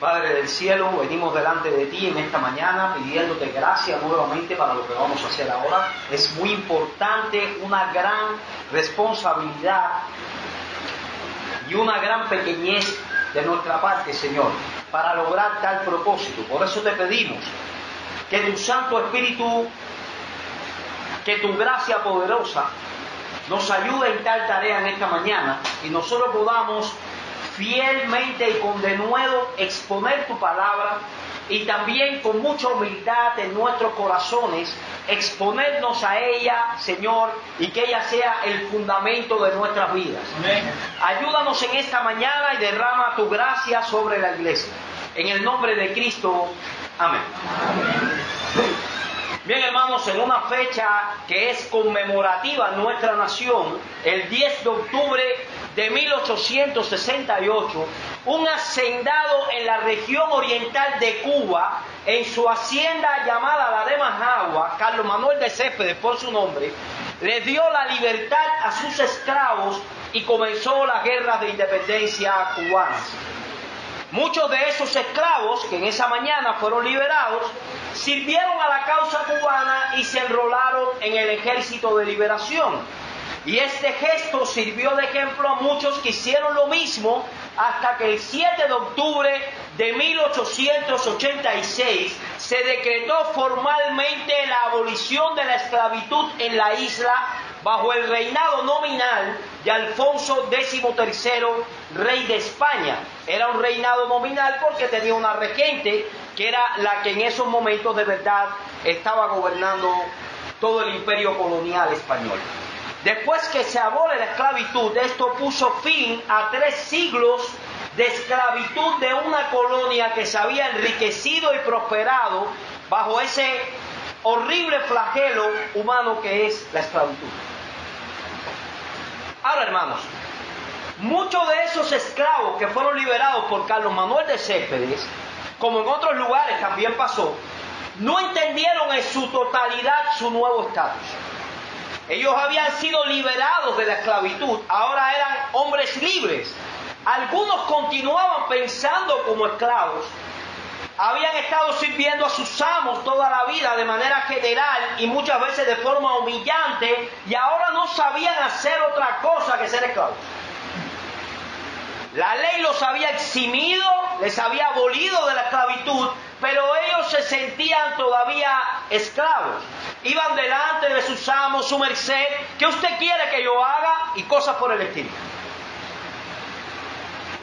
Padre del cielo, venimos delante de ti en esta mañana pidiéndote gracias nuevamente para lo que vamos a hacer ahora. Es muy importante, una gran responsabilidad y una gran pequeñez de nuestra parte, Señor, para lograr tal propósito. Por eso te pedimos que tu Santo Espíritu, que tu gracia poderosa nos ayude en tal tarea en esta mañana y nosotros podamos fielmente y con denuedo exponer tu palabra y también con mucha humildad en nuestros corazones exponernos a ella, Señor, y que ella sea el fundamento de nuestras vidas. Amén. Ayúdanos en esta mañana y derrama tu gracia sobre la iglesia. En el nombre de Cristo, amén. Amén. Bien, hermanos, en una fecha que es conmemorativa en nuestra nación, el 10 de octubre de 1868, un hacendado en la región oriental de Cuba, en su hacienda llamada la de Majagua, Carlos Manuel de Céspedes por su nombre, le dio la libertad a sus esclavos y comenzó las guerras de independencia cubanas. Muchos de esos esclavos que en esa mañana fueron liberados sirvieron a la causa cubana y se enrolaron en el Ejército de Liberación. Y este gesto sirvió de ejemplo a muchos que hicieron lo mismo hasta que el 7 de octubre de 1886 se decretó formalmente la abolición de la esclavitud en la isla bajo el reinado nominal de Alfonso XIII, rey de España. Era un reinado nominal porque tenía una regente que era la que en esos momentos de verdad estaba gobernando todo el imperio colonial español. Después que se abole la esclavitud, esto puso fin a 3 siglos de esclavitud de una colonia que se había enriquecido y prosperado bajo ese horrible flagelo humano que es la esclavitud. Ahora, hermanos, muchos de esos esclavos que fueron liberados por Carlos Manuel de Céspedes, como en otros lugares también pasó, no entendieron en su totalidad su nuevo estatus. Ellos habían sido liberados de la esclavitud, ahora eran hombres libres. Algunos continuaban pensando como esclavos, habían estado sirviendo a sus amos toda la vida de manera general y muchas veces de forma humillante, y ahora no sabían hacer otra cosa que ser esclavos. La ley los había eximido, les había abolido de la esclavitud, pero ellos se sentían todavía esclavos. Iban delante de sus amos, su merced, ¿qué usted quiere que yo haga? Y cosas por el estilo.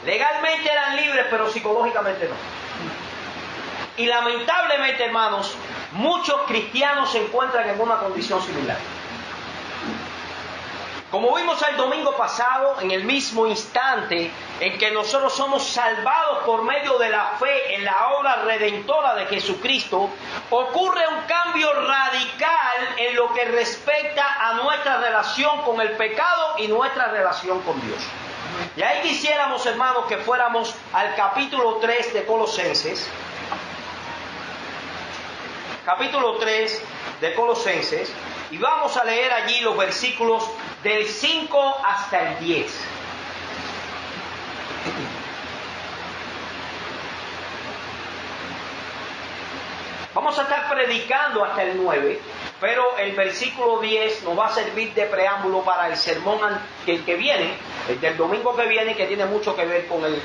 Legalmente eran libres, pero psicológicamente no. Y lamentablemente, hermanos, muchos cristianos se encuentran en una condición similar. Como vimos el domingo pasado, en el mismo instante en que nosotros somos salvados por medio de la fe en la obra redentora de Jesucristo, ocurre un cambio radical en lo que respecta a nuestra relación con el pecado y nuestra relación con Dios. Y ahí quisiéramos, hermanos, que fuéramos al capítulo 3 de Colosenses. Capítulo 3 de Colosenses. Y vamos a leer allí los versículos del 5 hasta el 10. Vamos a estar predicando hasta el 9, pero el versículo 10 nos va a servir de preámbulo para el sermón que viene, el del domingo que viene, que tiene mucho que ver con el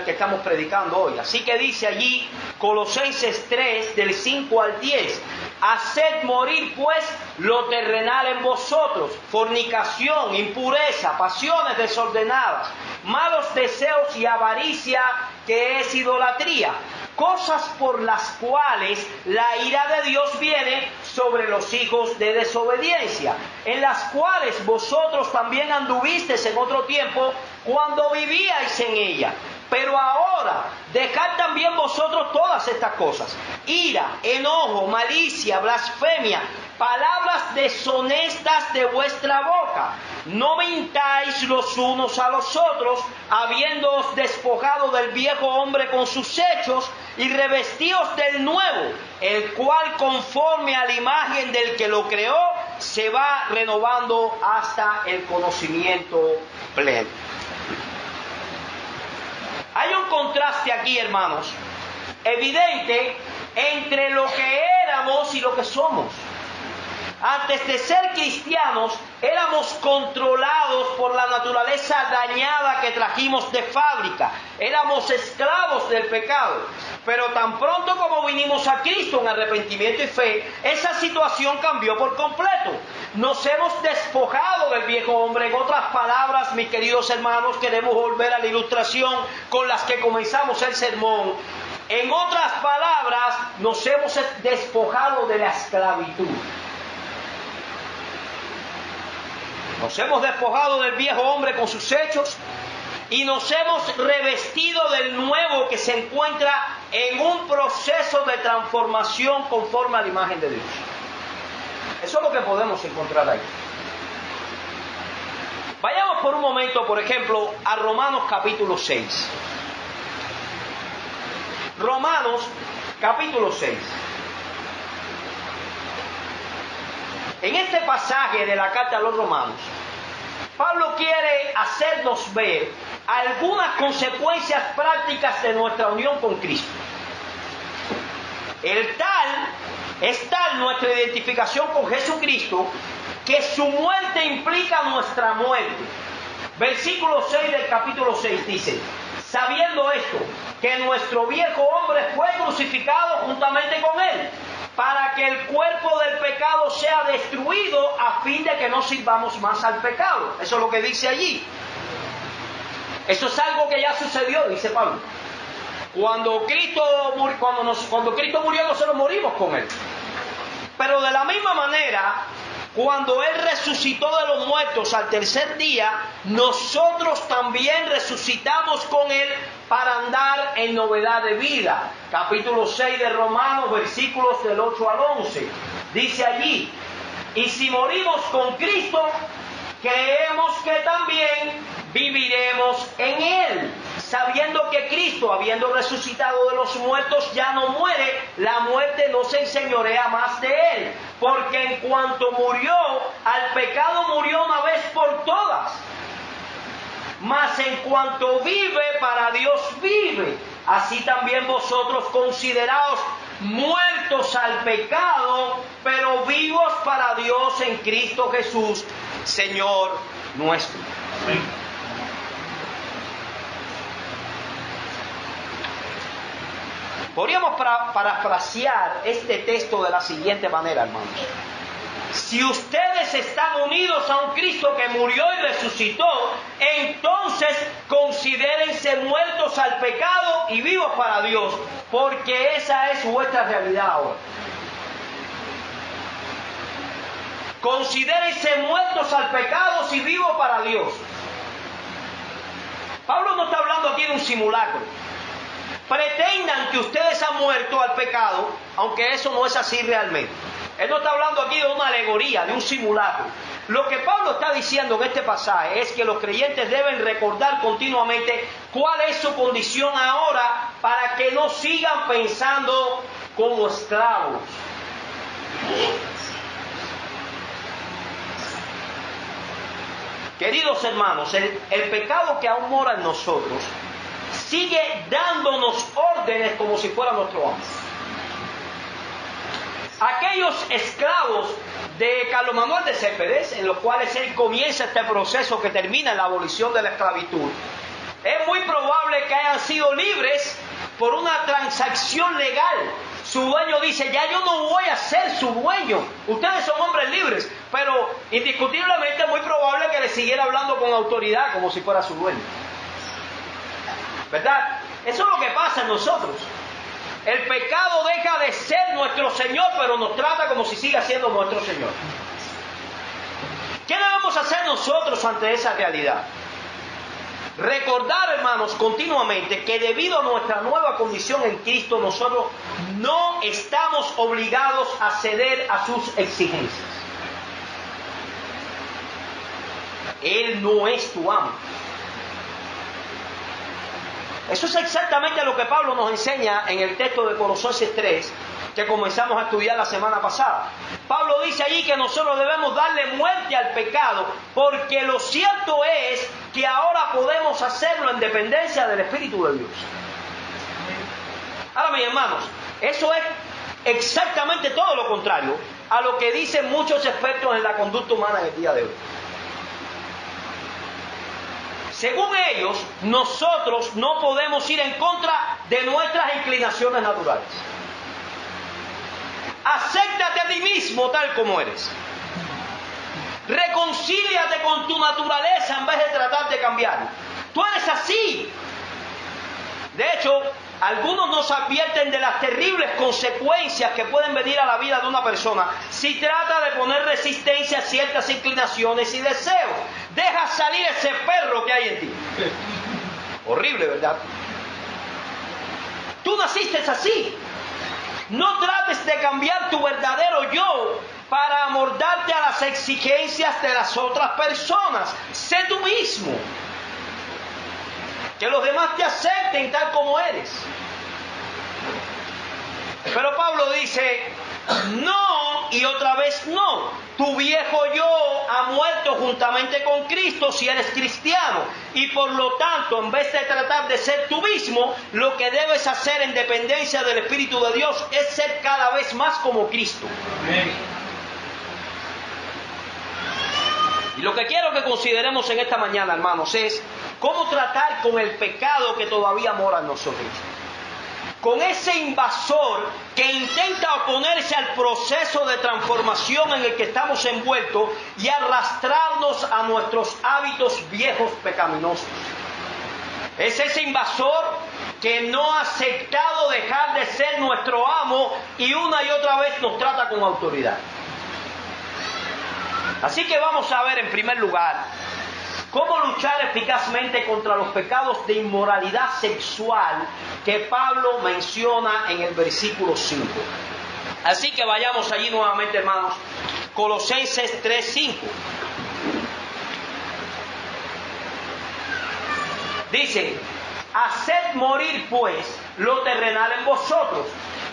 que estamos predicando hoy. Así que dice allí Colosenses 3, del 5 al 10. Haced morir pues lo terrenal en vosotros: fornicación, impureza, pasiones desordenadas, malos deseos y avaricia, que es idolatría, cosas por las cuales la ira de Dios viene sobre los hijos de desobediencia, en las cuales vosotros también anduvisteis en otro tiempo cuando vivíais en ella. Pero ahora, dejad también vosotros todas estas cosas: ira, enojo, malicia, blasfemia, palabras deshonestas de vuestra boca. No mintáis los unos a los otros, habiéndoos despojado del viejo hombre con sus hechos, y revestíos del nuevo, el cual, conforme a la imagen del que lo creó, se va renovando hasta el conocimiento pleno. Hay un contraste aquí, hermanos, evidente entre lo que éramos y lo que somos. Antes de ser cristianos, éramos controlados por la naturaleza dañada que trajimos de fábrica. Éramos esclavos del pecado. Pero tan pronto como vinimos a Cristo en arrepentimiento y fe, esa situación cambió por completo. Nos hemos despojado del viejo hombre. En otras palabras, mis queridos hermanos, queremos volver a la ilustración con las que comenzamos el sermón. En otras palabras, nos hemos despojado de la esclavitud. Nos hemos despojado del viejo hombre con sus hechos y nos hemos revestido del nuevo que se encuentra en un proceso de transformación conforme a la imagen de Dios. Eso es lo que podemos encontrar ahí. Vayamos por un momento, por ejemplo, a Romanos capítulo 6. Romanos capítulo 6. En este pasaje de la carta a los romanos, Pablo quiere hacernos ver algunas consecuencias prácticas de nuestra unión con Cristo. Es tal nuestra identificación con Jesucristo que su muerte implica nuestra muerte. Versículo 6 del capítulo 6 dice: sabiendo esto, que nuestro viejo hombre fue crucificado juntamente con él, para que el cuerpo del pecado sea destruido, a fin de que no sirvamos más al pecado. Eso es lo que dice allí. Eso es algo que ya sucedió, dice Pablo. Cuando Cristo murió, nosotros morimos con él. Pero de la misma manera, cuando Él resucitó de los muertos al tercer día, nosotros también resucitamos con Él para andar en novedad de vida. Capítulo 6 de Romanos, versículos del 8 al 11. Dice allí: y si morimos con Cristo, creemos que también viviremos en Él, sabiendo que Cristo, habiendo resucitado de los muertos, ya no muere, la muerte no se enseñorea más de Él, porque en cuanto murió, al pecado murió una vez por todas, mas en cuanto vive, para Dios vive. Así también vosotros, consideraos muertos al pecado, pero vivos para Dios en Cristo Jesús, Señor nuestro. Amén. Podríamos parafrasear este texto de la siguiente manera, hermanos. Si ustedes están unidos a un Cristo que murió y resucitó, entonces considérense muertos al pecado y vivos para Dios, porque esa es vuestra realidad ahora. Considérense muertos al pecado y vivos para Dios. Pablo no está hablando aquí de un simulacro. Pretendan que ustedes han muerto al pecado, aunque eso no es así realmente. Él no está hablando aquí de una alegoría, de un simulacro. Lo que Pablo está diciendo en este pasaje es que los creyentes deben recordar continuamente cuál es su condición ahora, para que no sigan pensando como esclavos. Queridos hermanos, el pecado que aún mora en nosotros sigue dándonos órdenes como si fuera nuestro amo. Aquellos esclavos de Carlos Manuel de Céspedes, en los cuales él comienza este proceso que termina en la abolición de la esclavitud, es muy probable que hayan sido libres por una transacción legal. Su dueño dice: ya yo no voy a ser su dueño, ustedes son hombres libres, pero indiscutiblemente es muy probable que le siguiera hablando con autoridad como si fuera su dueño. ¿Verdad? Eso es lo que pasa en nosotros. El pecado deja de ser nuestro Señor, pero nos trata como si siga siendo nuestro Señor. ¿Qué debemos hacer nosotros ante esa realidad? Recordar, hermanos, continuamente que debido a nuestra nueva condición en Cristo, nosotros no estamos obligados a ceder a sus exigencias. Él no es tu amo. Eso es exactamente lo que Pablo nos enseña en el texto de Colosenses 3, que comenzamos a estudiar la semana pasada. Pablo dice allí que nosotros debemos darle muerte al pecado, porque lo cierto es que ahora podemos hacerlo en dependencia del Espíritu de Dios. Ahora, mis hermanos, eso es exactamente todo lo contrario a lo que dicen muchos expertos en la conducta humana en el día de hoy. Según ellos, nosotros no podemos ir en contra de nuestras inclinaciones naturales. Acéptate a ti mismo tal como eres. Reconcíliate con tu naturaleza en vez de tratar de cambiarla. Tú eres así. De hecho, algunos nos advierten de las terribles consecuencias que pueden venir a la vida de una persona si trata de poner resistencia a ciertas inclinaciones y deseos. Deja salir ese perro que hay en ti. Horrible, ¿verdad? Tú naciste así. No trates de cambiar tu verdadero yo para amoldarte a las exigencias de las otras personas. Sé tú mismo. Que los demás te acepten tal como eres. Pero Pablo dice, no, y otra vez no. Tu viejo yo ha muerto juntamente con Cristo si eres cristiano. Y por lo tanto, en vez de tratar de ser tú mismo, lo que debes hacer en dependencia del Espíritu de Dios es ser cada vez más como Cristo. Amén. Y lo que quiero que consideremos en esta mañana, hermanos, es cómo tratar con el pecado que todavía mora en nosotros. Con ese invasor que intenta oponerse al proceso de transformación en el que estamos envueltos y arrastrarnos a nuestros hábitos viejos pecaminosos. Es ese invasor que no ha aceptado dejar de ser nuestro amo y una y otra vez nos trata con autoridad. Así que vamos a ver en primer lugar cómo luchar eficazmente contra los pecados de inmoralidad sexual que Pablo menciona en el versículo 5. Así que vayamos allí nuevamente, hermanos. Colosenses 3:5. Dice, haced morir pues lo terrenal en vosotros.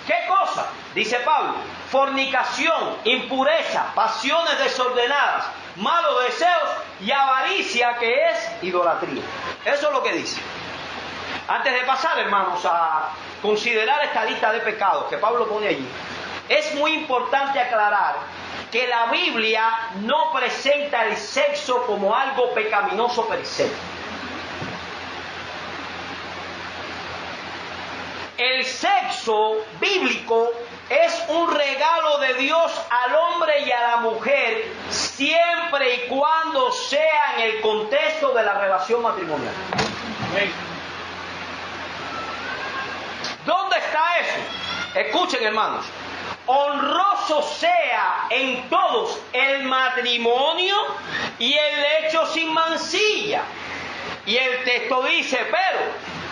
¿Qué cosa? Dice Pablo, fornicación, impureza, pasiones desordenadas, malos deseos y avaricia, que es idolatría. Eso es lo que dice. Antes de pasar, hermanos, a considerar esta lista de pecados que Pablo pone allí, es muy importante aclarar que la Biblia no presenta el sexo como algo pecaminoso per se. El sexo bíblico es un regalo de Dios al hombre y a la mujer siempre y cuando sea en el contexto de la relación matrimonial. ¿Dónde está eso? Escuchen, hermanos. Honroso sea en todos el matrimonio y el lecho sin mancilla. Y el texto dice, pero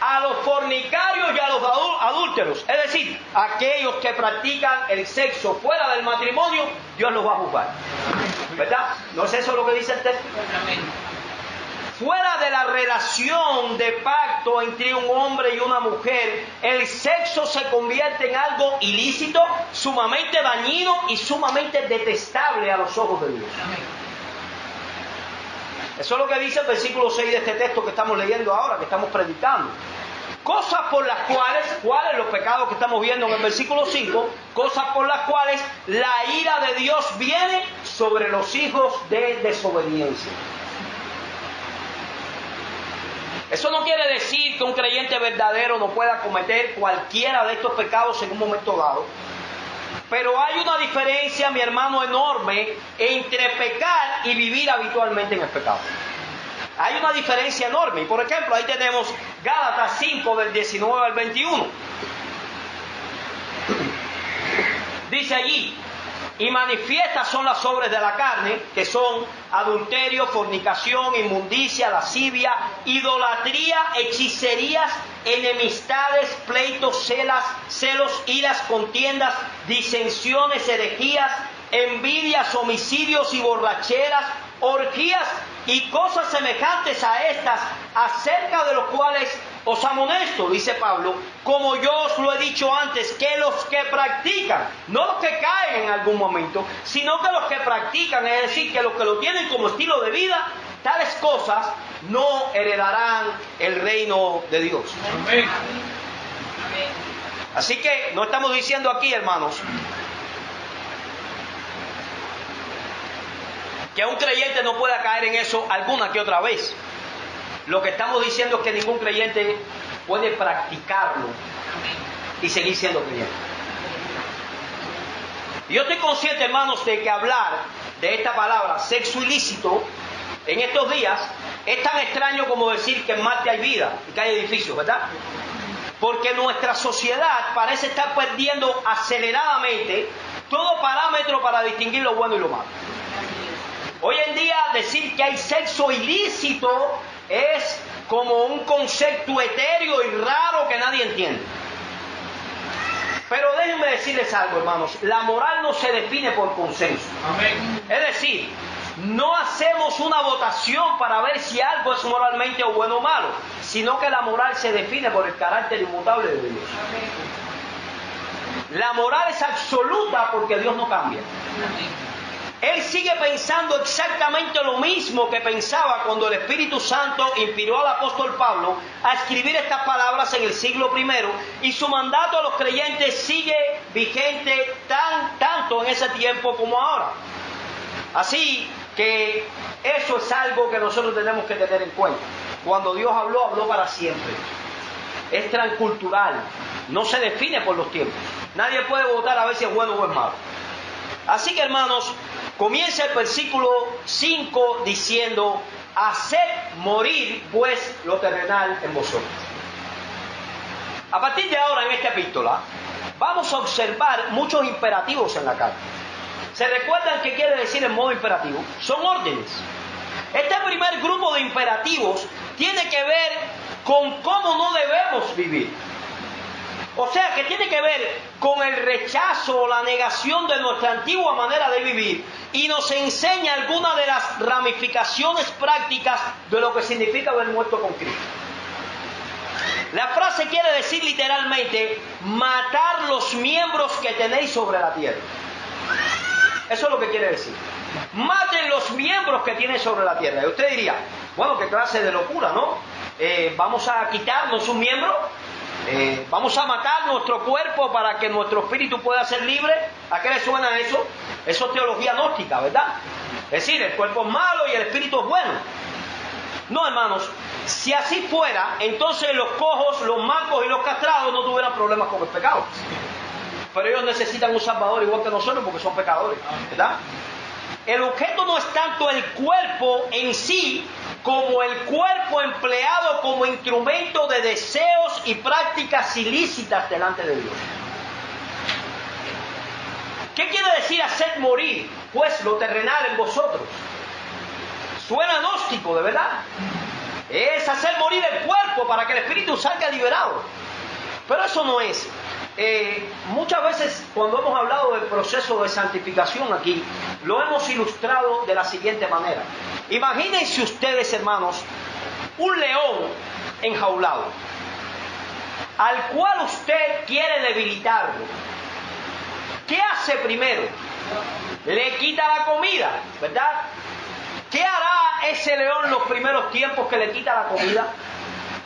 a los fornicarios y a los adúlteros, es decir, aquellos que practican el sexo fuera del matrimonio, Dios los va a juzgar. ¿Verdad? ¿No es eso lo que dice el texto? Fuera de la relación de pacto entre un hombre y una mujer, el sexo se convierte en algo ilícito, sumamente dañino y sumamente detestable a los ojos de Dios. Eso es lo que dice el versículo 6 de este texto que estamos leyendo ahora, que estamos predicando. Cosas por las ¿cuáles los pecados que estamos viendo en el versículo 5? Cosas por las cuales la ira de Dios viene sobre los hijos de desobediencia. Eso no quiere decir que un creyente verdadero no pueda cometer cualquiera de estos pecados en un momento dado. Pero hay una diferencia, mi hermano, enorme entre pecar y vivir habitualmente en el pecado. Hay una diferencia enorme. Y por ejemplo, ahí tenemos Gálatas 5 del 19 al 21. Dice allí, y manifiestas son las obras de la carne, que son adulterio, fornicación, inmundicia, lascivia, idolatría, hechicerías, enemistades, pleitos, celos, iras, contiendas, disensiones, herejías, envidias, homicidios y borracheras, orgías y cosas semejantes a estas, acerca de los cuales os amonesto, dice Pablo, como yo os lo he dicho antes, que los que practican, no los que caen en algún momento, sino que los que practican, es decir, que los que lo tienen como estilo de vida, tales cosas no heredarán el reino de Dios. Amén. Así que no estamos diciendo aquí, hermanos, que un creyente no pueda caer en eso alguna que otra vez. Lo que estamos diciendo es que ningún creyente puede practicarlo y seguir siendo creyente. Yo estoy consciente, hermanos, de que hablar de esta palabra, sexo ilícito, en estos días, es tan extraño como decir que en Marte hay vida y que hay edificios, ¿verdad? Porque nuestra sociedad parece estar perdiendo aceleradamente todo parámetro para distinguir lo bueno y lo malo. Hoy en día decir que hay sexo ilícito es como un concepto etéreo y raro que nadie entiende. Pero déjenme decirles algo, hermanos, la moral no se define por consenso. Amén. Es decir, no hacemos una votación para ver si algo es moralmente o bueno o malo, sino que la moral se define por el carácter inmutable de Dios. Amén. La moral es absoluta porque Dios no cambia. Amén. Él sigue pensando exactamente lo mismo que pensaba cuando el Espíritu Santo inspiró al apóstol Pablo a escribir estas palabras en el siglo I, y su mandato a los creyentes sigue vigente tanto en ese tiempo como ahora. Así que eso es algo que nosotros tenemos que tener en cuenta. Cuando Dios habló, habló para siempre. Es transcultural, no se define por los tiempos. Nadie puede votar a ver si es bueno o es malo. Así que, hermanos, comienza el versículo 5 diciendo: haced morir pues lo terrenal en vosotros. A partir de ahora, en esta epístola, vamos a observar muchos imperativos en la carta. ¿Se recuerdan qué quiere decir en modo imperativo? Son órdenes. Este primer grupo de imperativos tiene que ver con cómo no debemos vivir. O sea, que tiene que ver con el rechazo o la negación de nuestra antigua manera de vivir, y nos enseña algunas de las ramificaciones prácticas de lo que significa haber muerto con Cristo. La frase quiere decir literalmente: matar los miembros que tenéis sobre la tierra. Eso es lo que quiere decir. Maten los miembros que tienen sobre la tierra. Y usted diría, bueno, qué clase de locura, ¿no? Vamos a quitarnos un miembro. Vamos a matar nuestro cuerpo para que nuestro espíritu pueda ser libre. ¿A qué le suena eso? Eso es teología gnóstica, ¿verdad? Es decir, el cuerpo es malo y el espíritu es bueno. No, hermanos, si así fuera, entonces los cojos, los mancos y los castrados no tuvieran problemas con el pecado. Pero ellos necesitan un salvador igual que nosotros porque son pecadores, ¿verdad? El objeto no es tanto el cuerpo en sí, como el cuerpo empleado como instrumento de deseos y prácticas ilícitas delante de Dios. ¿Qué quiere decir hacer morir pues lo terrenal en vosotros? Suena gnóstico, de verdad. Es hacer morir el cuerpo para que el espíritu salga liberado. Pero eso no es. Muchas veces cuando hemos hablado del proceso de santificación aquí, lo hemos ilustrado de la siguiente manera. Imagínense ustedes, hermanos, un león enjaulado, al cual usted quiere debilitarlo. ¿Qué hace primero? Le quita la comida, ¿verdad? ¿Qué hará ese león los primeros tiempos que le quita la comida?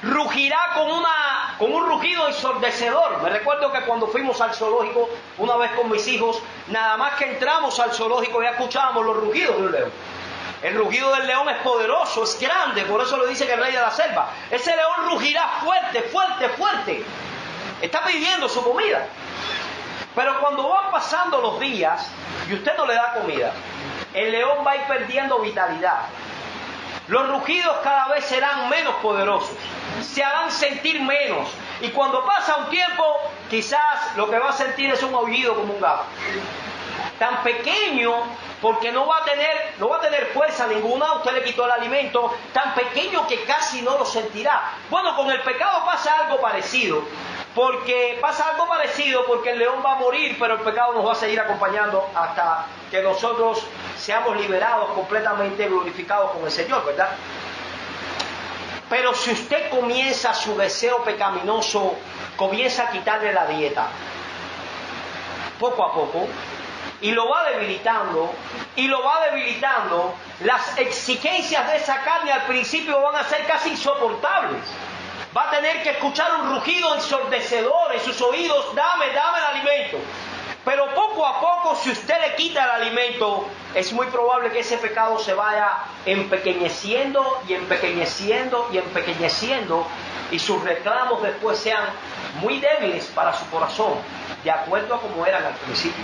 Rugirá con un rugido ensordecedor. Me recuerdo que cuando fuimos al zoológico una vez con mis hijos, nada más que entramos al zoológico ya escuchábamos los rugidos de un león. El rugido del león es poderoso, es grande, por eso lo dice que el rey de la selva. Ese león rugirá fuerte, fuerte, fuerte. Está pidiendo su comida. Pero cuando van pasando los días y usted no le da comida, el león va a ir perdiendo vitalidad. Los rugidos cada vez serán menos poderosos, se harán sentir menos, y cuando pasa un tiempo, quizás lo que va a sentir es un aullido como un gato. Tan pequeño, porque no va a tener fuerza ninguna, usted le quitó el alimento, tan pequeño que casi no lo sentirá. Bueno, con el pecado pasa algo parecido, porque el león va a morir, pero el pecado nos va a seguir acompañando hasta que nosotros seamos liberados completamente, glorificados con el Señor, ¿verdad? Pero si usted comienza su deseo pecaminoso, comienza a quitarle la dieta, poco a poco, y lo va debilitando, las exigencias de esa carne al principio van a ser casi insoportables. Va a tener que escuchar un rugido ensordecedor en sus oídos, dame el alimento. Pero poco a poco, si usted le quita el alimento, es muy probable que ese pecado se vaya empequeñeciendo y empequeñeciendo y empequeñeciendo, y sus reclamos después sean muy débiles para su corazón, de acuerdo a como eran al principio.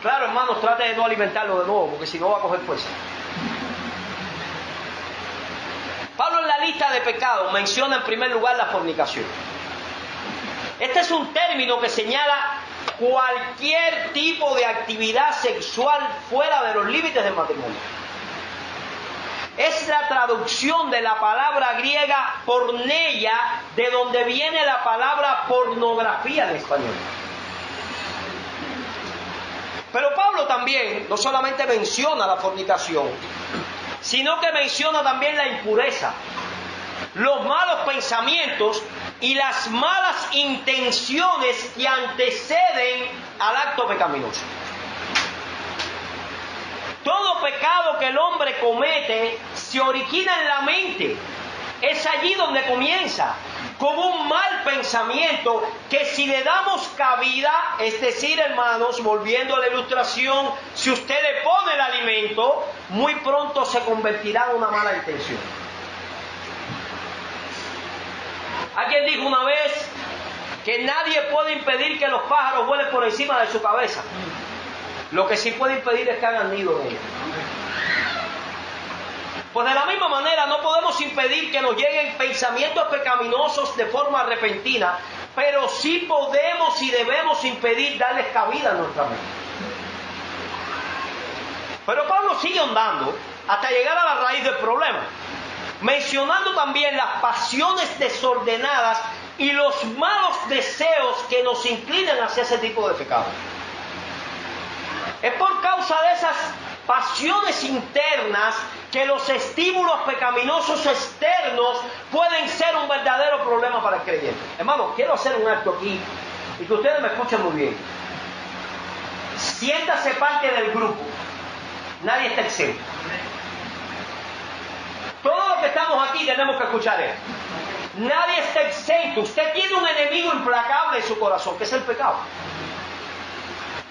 Claro, hermanos, trate de no alimentarlo de nuevo, porque si no va a coger fuerza. Pablo en la lista de pecados menciona en primer lugar la fornicación. Este es un término que señala cualquier tipo de actividad sexual fuera de los límites del matrimonio. Es la traducción de la palabra griega porneia, de donde viene la palabra pornografía en español. Pero Pablo también no solamente menciona la fornicación, sino que menciona también la impureza, los malos pensamientos y las malas intenciones que anteceden al acto pecaminoso. Todo pecado que el hombre comete se origina en la mente. Es allí donde comienza, con un mal pensamiento que si le damos cabida, es decir, hermanos, volviendo a la ilustración, si usted le pone el alimento, muy pronto se convertirá en una mala intención. Alguien dijo una vez que nadie puede impedir que los pájaros vuelen por encima de su cabeza. Lo que sí puede impedir es que hagan nido en ella. Pues de la misma manera no podemos impedir que nos lleguen pensamientos pecaminosos de forma repentina, pero sí podemos y debemos impedir darles cabida a nuestra mente. Pero Pablo sigue ahondando hasta llegar a la raíz del problema, mencionando también las pasiones desordenadas y los malos deseos que nos inclinan hacia ese tipo de pecado. Es por causa de esas pasiones internas que los estímulos pecaminosos externos pueden ser un verdadero problema para el creyente. Hermanos, quiero hacer un acto aquí y que ustedes me escuchen muy bien. Siéntase parte del grupo. Nadie está exento. Todos los que estamos aquí tenemos que escuchar esto. Nadie está exento. Usted tiene un enemigo implacable en su corazón, que es el pecado,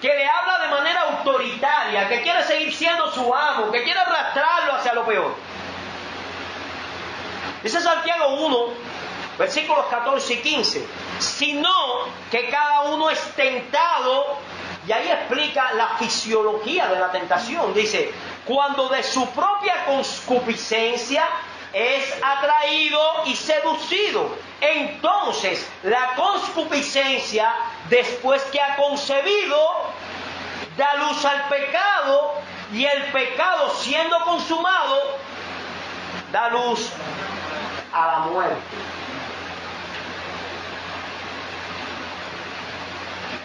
que le habla de manera autoritaria, que quiere seguir siendo su amo, que quiere arrastrarlo hacia lo peor. Dice Santiago 1, versículos 14 y 15, sino que cada uno es tentado, y ahí explica la fisiología de la tentación. Dice, cuando de su propia concupiscencia es atraído y seducido. Entonces, la concupiscencia, después que ha concebido, da luz al pecado, y el pecado, siendo consumado, da luz a la muerte.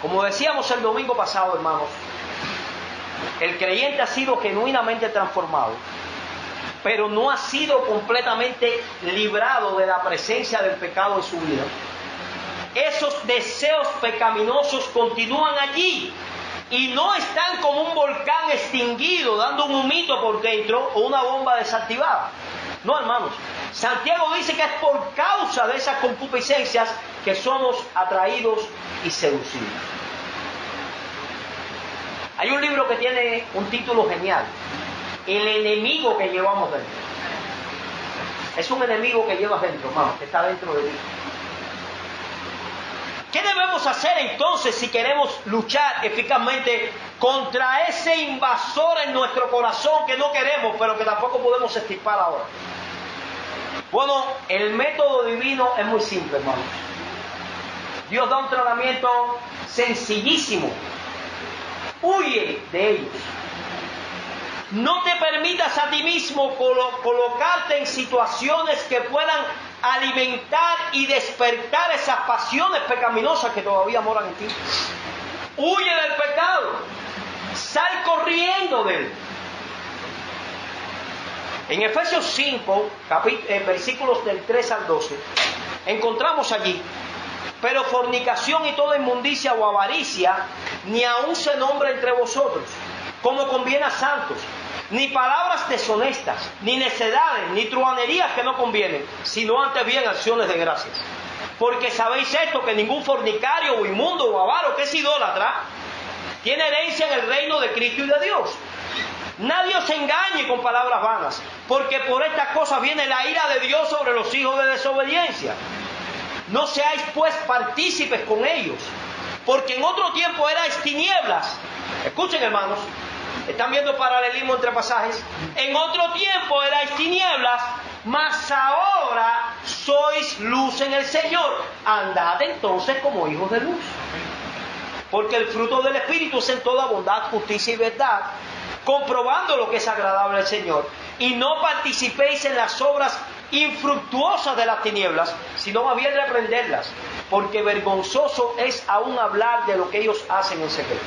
Como decíamos el domingo pasado, hermanos, el creyente ha sido genuinamente transformado, pero no ha sido completamente librado de la presencia del pecado en su vida. Esos deseos pecaminosos continúan allí y no están como un volcán extinguido dando un humito por dentro o una bomba desactivada. No, hermanos. Santiago dice que es por causa de esas concupiscencias que somos atraídos y seducidos. Hay un libro que tiene un título genial: El enemigo que llevamos dentro. Es un enemigo que llevas dentro, hermano, que está dentro de ti. ¿Qué debemos hacer entonces si queremos luchar eficazmente contra ese invasor en nuestro corazón que no queremos, pero que tampoco podemos extirpar ahora? Bueno, el método divino es muy simple, hermano. Dios da un tratamiento sencillísimo. Huye de ellos. No te permitas a ti mismo colocarte en situaciones que puedan alimentar y despertar esas pasiones pecaminosas que todavía moran en ti. Huye del pecado. Sal corriendo de él. En Efesios 5, versículos del 3 al 12, encontramos allí: pero fornicación y toda inmundicia o avaricia, ni aun se nombra entre vosotros, como conviene a santos, ni palabras deshonestas, ni necedades, ni truhanerías que no convienen, sino antes bien acciones de gracias. Porque sabéis esto, que ningún fornicario o inmundo o avaro que es idólatra tiene herencia en el reino de Cristo y de Dios. Nadie os engañe con palabras vanas, porque por estas cosas viene la ira de Dios sobre los hijos de desobediencia. No seáis pues partícipes con ellos, porque en otro tiempo erais tinieblas. Escuchen, hermanos, están viendo paralelismo entre pasajes. En otro tiempo erais tinieblas, mas ahora sois luz en el Señor. Andad entonces como hijos de luz. Porque el fruto del Espíritu es en toda bondad, justicia y verdad, comprobando lo que es agradable al Señor. Y no participéis en las obras infructuosas de las tinieblas, sino más bien reprenderlas, porque vergonzoso es aún hablar de lo que ellos hacen en secreto.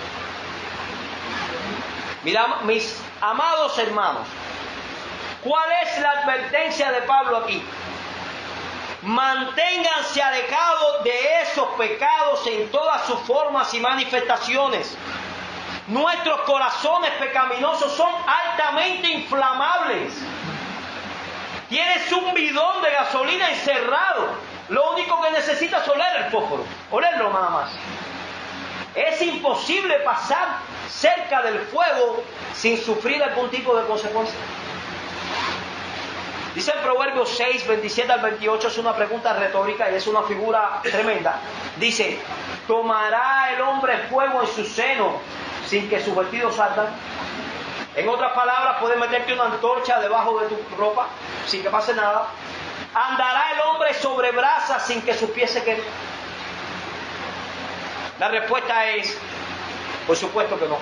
Mira, mis amados hermanos, ¿cuál es la advertencia de Pablo aquí? Manténganse alejados de esos pecados en todas sus formas y manifestaciones. Nuestros corazones pecaminosos son altamente inflamables. Tienes un bidón de gasolina encerrado. Lo único que necesitas es oler el fósforo. Olerlo nada más. Es imposible pasar cerca del fuego sin sufrir algún tipo de consecuencia. Dice en Proverbios 6, 27 al 28, es una pregunta retórica y es una figura tremenda. Dice, ¿tomará el hombre fuego en su seno sin que sus vestidos ardan? En otras palabras, puedes meterte una antorcha debajo de tu ropa sin que pase nada. ¿Andará el hombre sobre brasas sin que sus pies se queden? La respuesta es, por supuesto que no.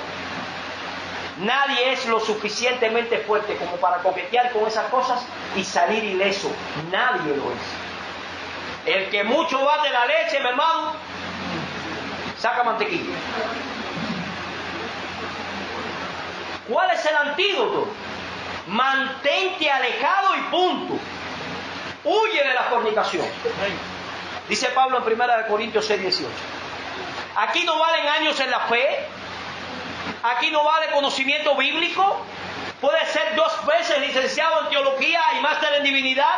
Nadie es lo suficientemente fuerte como para coquetear con esas cosas y salir ileso. Nadie lo es. El que mucho bate la leche, mi hermano, saca mantequilla. ¿Cuál es el antídoto? Mantente alejado y punto. Huye de la fornicación. Dice Pablo en 1 Corintios 6, 18. Aquí no valen años en la fe. Aquí no vale conocimiento bíblico. Puede ser 2 veces licenciado en teología y máster en divinidad.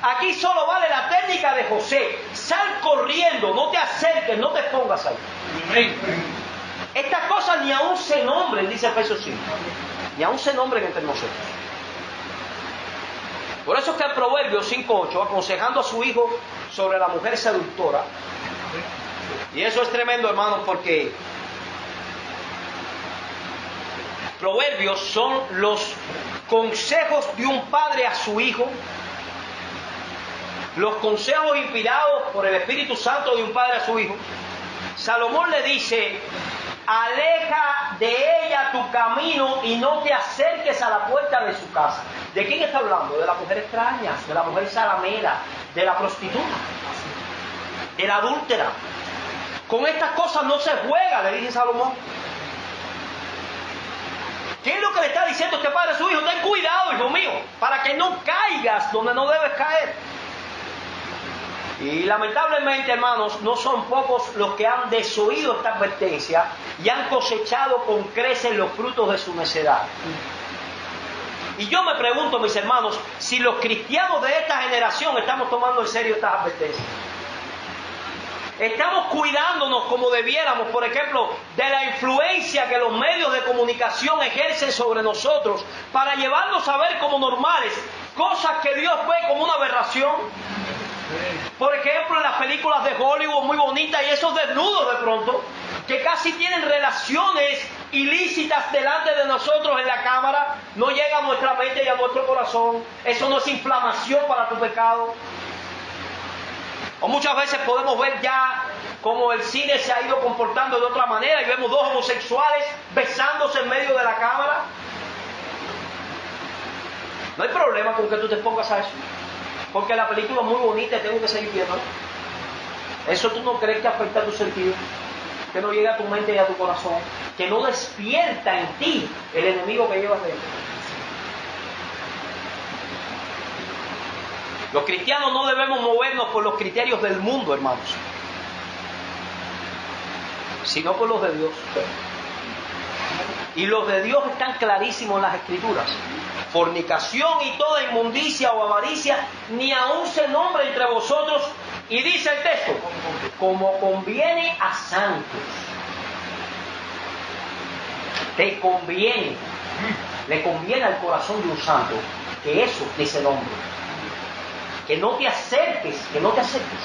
Aquí solo vale la técnica de José. Sal corriendo, no te acerques, no te pongas ahí. Estas cosas ni aún se nombren, dice Efesios 5. Ni aún se nombren entre nosotros. Por eso es que el Proverbios 5:8, aconsejando a su hijo sobre la mujer seductora. Y eso es tremendo, hermanos, porque Proverbios son los consejos de un padre a su hijo, los consejos inspirados por el Espíritu Santo de un padre a su hijo. Salomón le dice, aleja de ella tu camino y no te acerques a la puerta de su casa. ¿De quién está hablando? De la mujer extraña, de la mujer salamera, de la prostituta, de la adúltera. Con estas cosas no se juega, le dice Salomón. ¿Qué es lo que le está diciendo este padre a su hijo? Ten cuidado, hijo mío, para que no caigas donde no debes caer. Y lamentablemente, hermanos, no son pocos los que han desoído esta advertencia y han cosechado con creces los frutos de su necedad. Y yo me pregunto, mis hermanos, si los cristianos de esta generación estamos tomando en serio estas advertencias. Estamos cuidándonos como debiéramos, por ejemplo, de la influencia que los medios de comunicación ejercen sobre nosotros para llevarnos a ver como normales cosas que Dios ve como una aberración. Por ejemplo, en las películas de Hollywood muy bonitas y esos desnudos de pronto, que casi tienen relaciones ilícitas delante de nosotros en la cámara, no llega a nuestra mente y a nuestro corazón. Eso no es inflamación para tu pecado. O muchas veces podemos ver ya cómo el cine se ha ido comportando de otra manera y vemos 2 homosexuales besándose en medio de la cámara. No hay problema con que tú te pongas a eso, porque la película es muy bonita y tengo que seguir viendo. ¿Eso tú no crees que afecta a tu sentido? Que no llega a tu mente y a tu corazón, que no despierta en ti el enemigo que llevas dentro. Los cristianos no debemos movernos por los criterios del mundo, hermanos, sino por los de Dios. Y los de Dios están clarísimos en las Escrituras. Fornicación y toda inmundicia o avaricia ni aún se nombra entre vosotros, Y dice el texto, como conviene a santos. Te conviene, le conviene al corazón de un santo que eso, dice el hombre, que no te acerques, que no te acerques.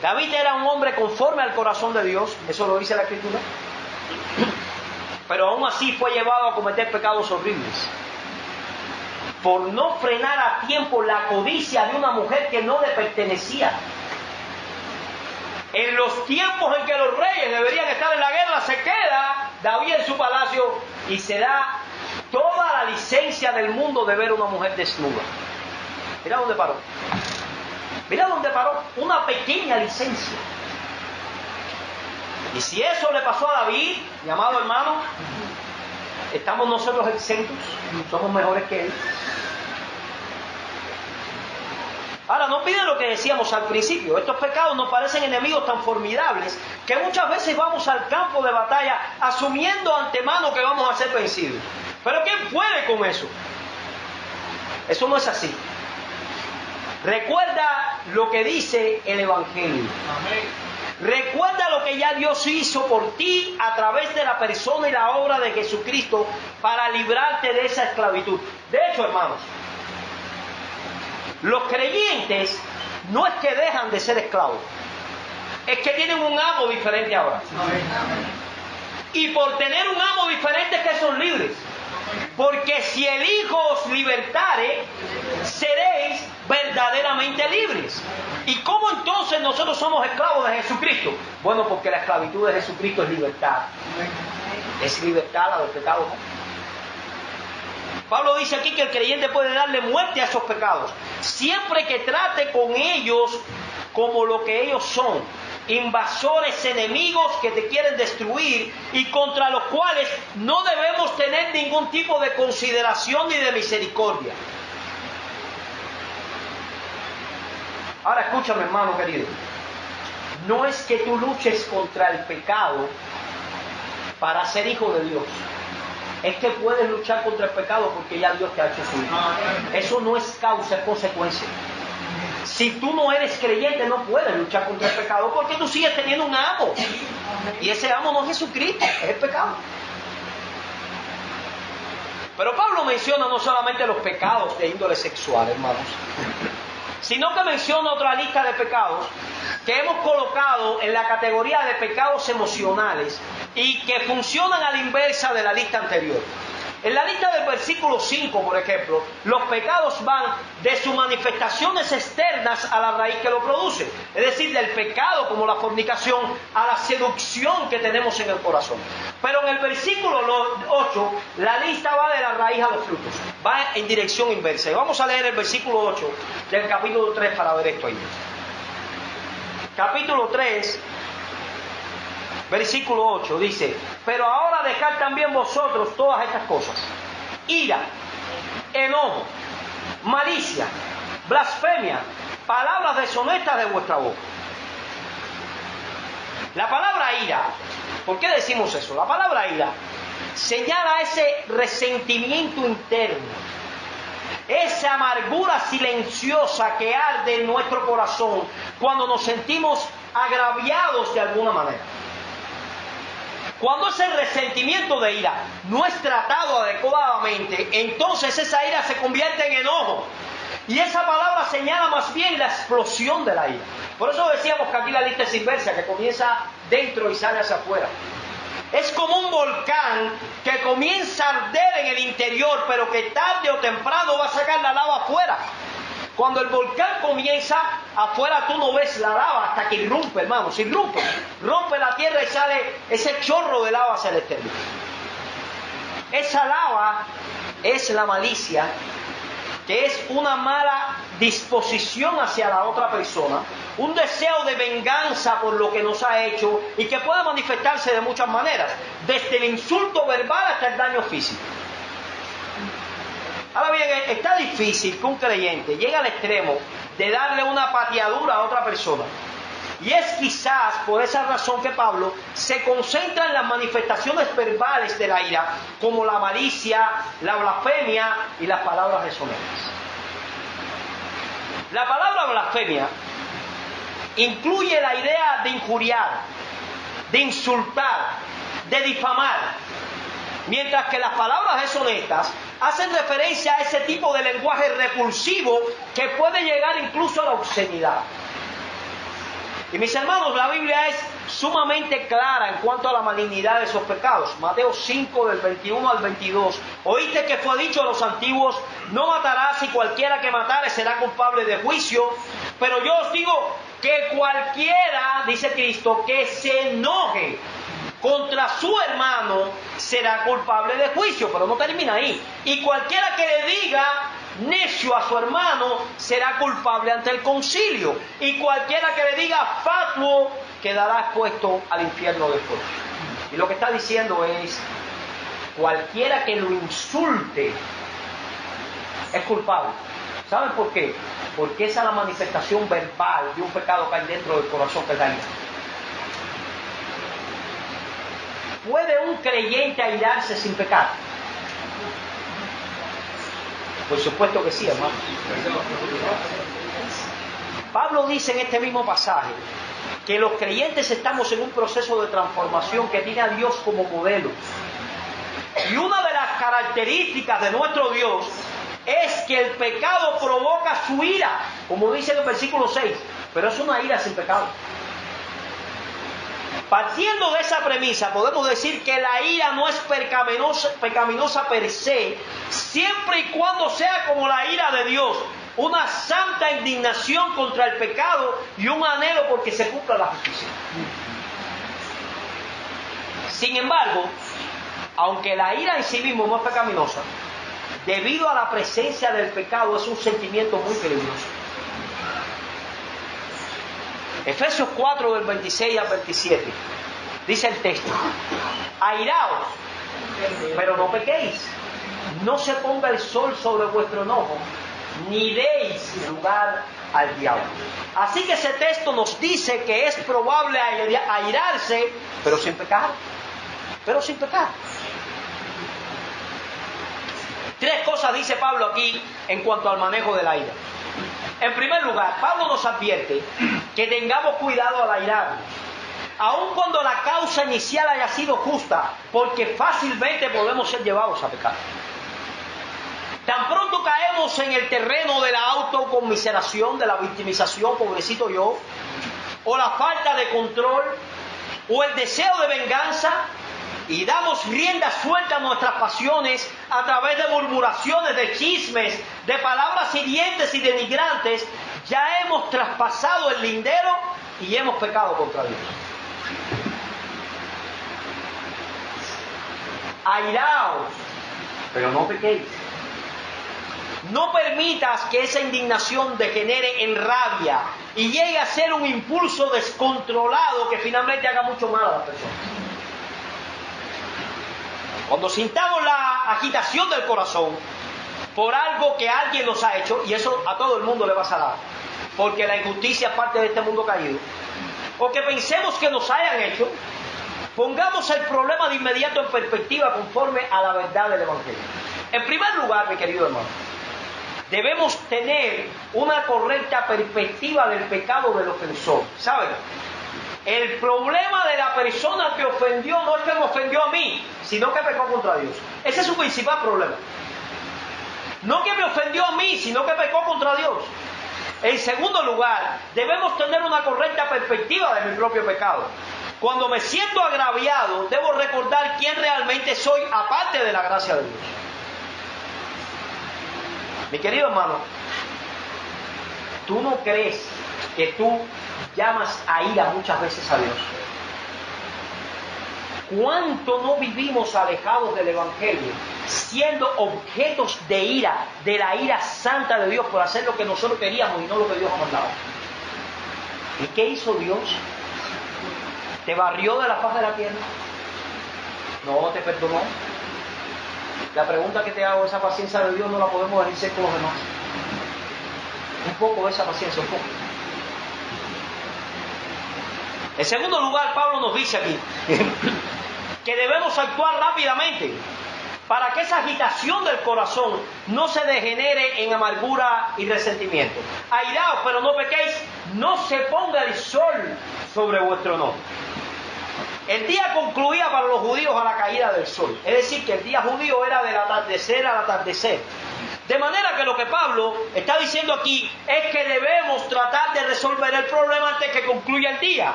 David era un hombre conforme al corazón de Dios, eso lo dice la Escritura, pero aún así fue llevado a cometer pecados horribles por no frenar a tiempo la codicia de una mujer que no le pertenecía. En los tiempos en que los reyes deberían estar en la guerra, se queda David en su palacio y se da toda la licencia del mundo de ver a una mujer desnuda. Mira dónde paró. Mira dónde paró. Una pequeña licencia. Y si eso le pasó a David, mi amado hermano, ¿estamos nosotros exentos? ¿Somos mejores que él? Ahora, no olviden lo que decíamos al principio. Estos pecados nos parecen enemigos tan formidables que muchas veces vamos al campo de batalla asumiendo antemano que vamos a ser vencidos. Pero ¿quién puede con eso? Eso no es así. Recuerda lo que dice el Evangelio. Recuerda lo que ya Dios hizo por ti a través de la persona y la obra de Jesucristo para librarte de esa esclavitud. De hecho, hermanos, los creyentes no es que dejan de ser esclavos, es que tienen un amo diferente ahora. Y por tener un amo diferente es que son libres. Porque si el Hijo os libertare, seréis verdaderamente libres. ¿Y cómo entonces nosotros somos esclavos de Jesucristo? Bueno, porque la esclavitud de Jesucristo es libertad. Es libertad a los pecados. Pablo dice aquí que el creyente puede darle muerte a esos pecados, siempre que trate con ellos como lo que ellos son, invasores, enemigos que te quieren destruir y contra los cuales no debemos tener ningún tipo de consideración ni de misericordia. Ahora escúchame, hermano querido, no es que tú luches contra el pecado para ser hijo de Dios. Es que puedes luchar contra el pecado porque ya Dios te ha hecho su hijo. Eso no es causa, es consecuencia. Si tú no eres creyente, no puedes luchar contra el pecado porque tú sigues teniendo un amo. Y ese amo no es Jesucristo, es el pecado. Pero Pablo menciona no solamente los pecados de índole sexual, hermanos, sino que menciona otra lista de pecados que hemos colocado en la categoría de pecados emocionales y que funcionan a la inversa de la lista anterior. En la lista del versículo 5, por ejemplo, los pecados van de sus manifestaciones externas a la raíz que lo produce. Es decir, del pecado como la fornicación a la seducción que tenemos en el corazón. Pero en el versículo 8, la lista va de la raíz a los frutos. Va en dirección inversa. Y vamos a leer el versículo 8 del capítulo 3 para ver esto ahí. Capítulo 3, versículo 8 dice: pero ahora dejad también vosotros todas estas cosas: ira, enojo, malicia, blasfemia, palabras deshonestas de vuestra boca. La palabra ira, ¿por qué decimos eso? La palabra ira señala ese resentimiento interno, esa amargura silenciosa que arde en nuestro corazón cuando nos sentimos agraviados de alguna manera. Cuando ese resentimiento de ira no es tratado adecuadamente, entonces esa ira se convierte en enojo. Y esa palabra señala más bien la explosión de la ira. Por eso decíamos que aquí la lista es inversa, que comienza dentro y sale hacia afuera. Es como un volcán que comienza a arder en el interior, pero que tarde o temprano va a sacar la lava afuera. Cuando el volcán comienza, afuera tú no ves la lava hasta que irrumpe, hermanos, irrumpe. Rompe la tierra y sale ese chorro de lava hacia el exterior. Esa lava es la malicia, que es una mala disposición hacia la otra persona, un deseo de venganza por lo que nos ha hecho y que puede manifestarse de muchas maneras, desde el insulto verbal hasta el daño físico. Ahora bien, está difícil que un creyente llegue al extremo de darle una pateadura a otra persona. Y es quizás por esa razón que Pablo se concentra en las manifestaciones verbales de la ira, como la malicia, la blasfemia y las palabras deshonestas. La palabra blasfemia incluye la idea de injuriar, de insultar, de difamar, mientras que las palabras deshonestas hacen referencia a ese tipo de lenguaje repulsivo que puede llegar incluso a la obscenidad. Y mis hermanos, la Biblia es sumamente clara en cuanto a la malignidad de esos pecados. Mateo 5, del 21 al 22. Oíste que fue dicho a los antiguos: no matarás, y cualquiera que matare será culpable de juicio. Pero yo os digo que cualquiera, dice Cristo, que se enoje contra su hermano será culpable de juicio. Pero no termina ahí. Y cualquiera que le diga necio a su hermano será culpable ante el concilio, y cualquiera que le diga fatuo quedará expuesto al infierno de fuego. Y lo que está diciendo es: cualquiera que lo insulte es culpable. ¿Saben por qué? Porque esa es la manifestación verbal de un pecado que hay dentro del corazón, que es la ira. ¿Puede un creyente airarse sin pecar? Por supuesto que sí, hermano. Pablo dice en este mismo pasaje que los creyentes estamos en un proceso de transformación que tiene a Dios como modelo. Y una de las características de nuestro Dios es que el pecado provoca su ira, como dice en el versículo 6, pero es una ira sin pecado. Partiendo de esa premisa, podemos decir que la ira no es pecaminosa per se, siempre y cuando sea como la ira de Dios, una santa indignación contra el pecado y un anhelo porque se cumpla la justicia. Sin embargo, aunque la ira en sí mismo no es pecaminosa, debido a la presencia del pecado es un sentimiento muy peligroso. Efesios 4, del 26 al 27, dice el texto: airaos, pero no pequéis, no se ponga el sol sobre vuestro enojo, ni deis lugar al diablo. Así que ese texto nos dice que es probable airarse, pero sin pecar. Pero sin pecar. Tres cosas dice Pablo aquí en cuanto al manejo de la ira. En primer lugar, Pablo nos advierte que tengamos cuidado al airarnos, aun cuando la causa inicial haya sido justa, porque fácilmente podemos ser llevados a pecar. Tan pronto caemos en el terreno de la autoconmiseración, de la victimización, pobrecito yo, o la falta de control, o el deseo de venganza, y damos rienda suelta a nuestras pasiones a través de murmuraciones, de chismes, de palabras hirientes y denigrantes, ya hemos traspasado el lindero y hemos pecado contra Dios. Airaos, pero no pequéis. No permitas que esa indignación degenere en rabia y llegue a ser un impulso descontrolado que finalmente haga mucho mal a la persona. Cuando sintamos la agitación del corazón por algo que alguien nos ha hecho, y eso a todo el mundo le pasa a dar, porque la injusticia es parte de este mundo caído, o que pensemos que nos hayan hecho, pongamos el problema de inmediato en perspectiva conforme a la verdad del Evangelio. En primer lugar, mi querido hermano, debemos tener una correcta perspectiva del pecado del ofensor. ¿Saben? El problema de la persona que ofendió no es que me ofendió a mí, sino que pecó contra Dios. Ese es su principal problema. No que me ofendió a mí, sino que pecó contra Dios. En segundo lugar, debemos tener una correcta perspectiva de mi propio pecado. Cuando me siento agraviado, debo recordar quién realmente soy aparte de la gracia de Dios. Mi querido hermano, ¿tú no crees que tú llamas a ira muchas veces a Dios? ¿Cuánto no vivimos alejados del Evangelio, siendo objetos de ira, de la ira santa de Dios, por hacer lo que nosotros queríamos y no lo que Dios ha mandado? ¿Y qué hizo Dios? ¿Te barrió de la faz de la tierra? No, te perdonó. La pregunta que te hago, esa paciencia de Dios no la podemos ejercer con los demás. Un poco de esa paciencia, un poco. En segundo lugar, Pablo nos dice aquí que debemos actuar rápidamente, para que esa agitación del corazón no se degenere en amargura y resentimiento. Airaos, pero no pequéis, no se ponga el sol sobre vuestro enojo. El día concluía para los judíos a la caída del sol, es decir, que el día judío era del atardecer al atardecer. De manera que lo que Pablo está diciendo aquí es que debemos tratar de resolver el problema antes que concluya el día.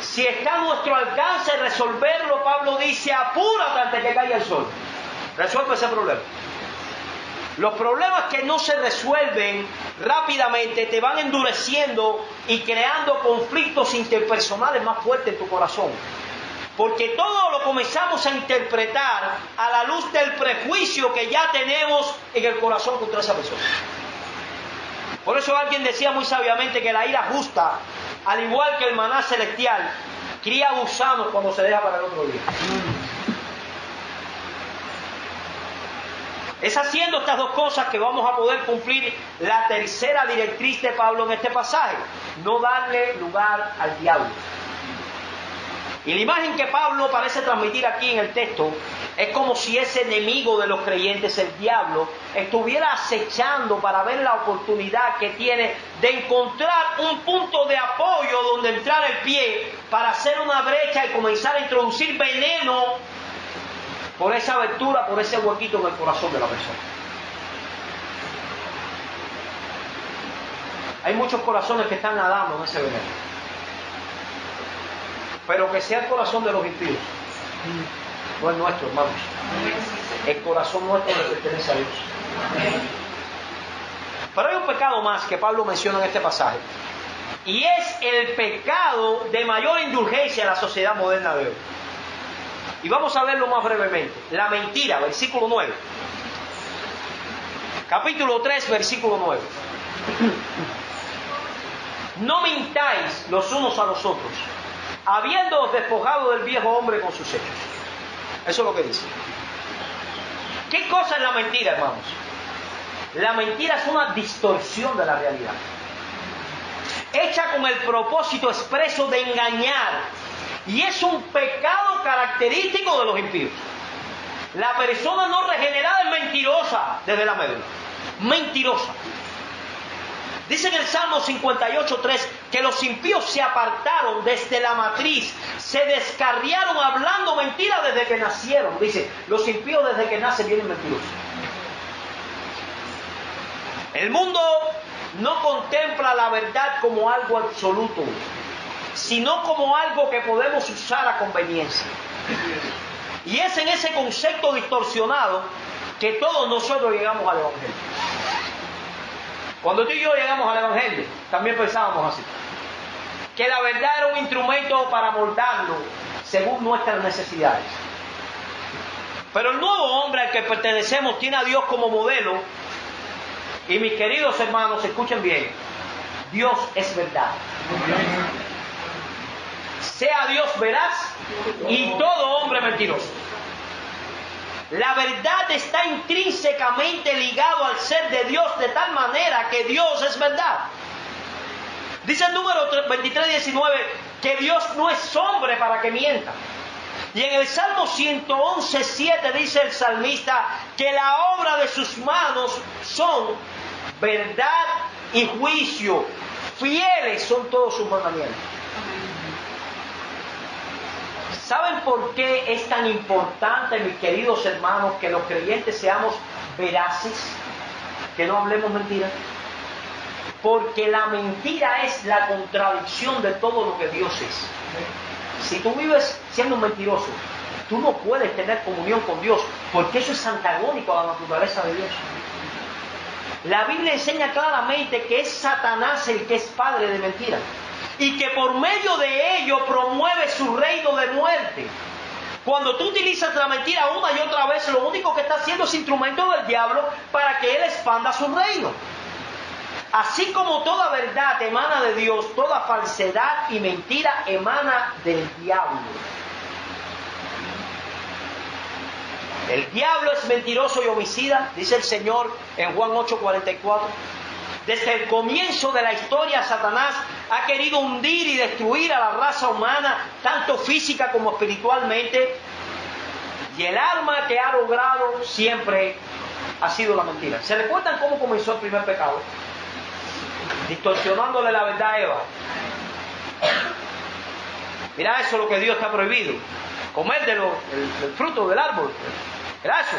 Si está a nuestro alcance resolverlo, Pablo dice, apúrate antes que caiga el sol. Resuelve ese problema. Los problemas que no se resuelven rápidamente te van endureciendo y creando conflictos interpersonales más fuertes en tu corazón. Porque todo lo comenzamos a interpretar a la luz del prejuicio que ya tenemos en el corazón contra esa persona. Por eso alguien decía muy sabiamente que la ira justa, al igual que el maná celestial, cría gusanos cuando se deja para el otro día. Es haciendo estas dos cosas que vamos a poder cumplir la tercera directriz de Pablo en este pasaje: no darle lugar al diablo. Y la imagen que Pablo parece transmitir aquí en el texto es como si ese enemigo de los creyentes, el diablo, estuviera acechando para ver la oportunidad que tiene de encontrar un punto de apoyo donde entrar el pie para hacer una brecha y comenzar a introducir veneno por esa abertura, por ese huequito en el corazón de la persona. Hay muchos corazones que están nadando en ese veneno. Pero que sea el corazón de los impíos, no es nuestro, hermanos. El corazón nuestro le pertenece a Dios. Pero hay un pecado más que Pablo menciona en este pasaje, y es el pecado de mayor indulgencia en la sociedad moderna de hoy. Y vamos a verlo más brevemente. La mentira, versículo 9. Capítulo 3, versículo 9. No mintáis los unos a los otros, habiéndoos despojado del viejo hombre con sus hechos. Eso es lo que dice. ¿Qué cosa es la mentira, hermanos? La mentira es una distorsión de la realidad, hecha con el propósito expreso de engañar, y es un pecado característico de los impíos. La persona no regenerada es mentirosa desde la médula. Mentirosa. Dice en el Salmo 58:3 que los impíos se apartaron desde la matriz, se descarriaron hablando mentiras desde que nacieron. Dice, los impíos desde que nacen vienen mentirosos. El mundo no contempla la verdad como algo absoluto, sino como algo que podemos usar a conveniencia. Y es en ese concepto distorsionado que todos nosotros llegamos al Evangelio. Cuando tú y yo llegamos al Evangelio, también pensábamos así, que la verdad era un instrumento para moldarlo según nuestras necesidades. Pero el nuevo hombre al que pertenecemos tiene a Dios como modelo, y mis queridos hermanos, escuchen bien, Dios es verdad. Sea Dios veraz y todo hombre mentiroso. La verdad está intrínsecamente ligado al ser de Dios, de tal manera que Dios es verdad. Dice el número 23:19 que Dios no es hombre para que mienta. Y en el Salmo 111:7 dice el salmista que la obra de sus manos son verdad y juicio. Fieles son todos sus mandamientos. ¿Saben por qué es tan importante, mis queridos hermanos, que los creyentes seamos veraces? Que no hablemos mentiras. Porque la mentira es la contradicción de todo lo que Dios es. Si tú vives siendo un mentiroso, tú no puedes tener comunión con Dios, porque eso es antagónico a la naturaleza de Dios. La Biblia enseña claramente que es Satanás el que es padre de mentira, y que por medio de ello promueve su reino de muerte. Cuando tú utilizas la mentira una y otra vez, lo único que está haciendo es instrumento del diablo para que él expanda su reino. Así como toda verdad emana de Dios, toda falsedad y mentira emana del diablo. El diablo es mentiroso y homicida, dice el Señor en Juan 8:44. Desde el comienzo de la historia, Satanás ha querido hundir y destruir a la raza humana, tanto física como espiritualmente. Y el arma que ha logrado siempre ha sido la mentira. ¿Se recuerdan cómo comenzó el primer pecado? Distorsionándole la verdad a Eva. Mira, eso es lo que Dios está prohibido. Comer del fruto del árbol. Era eso.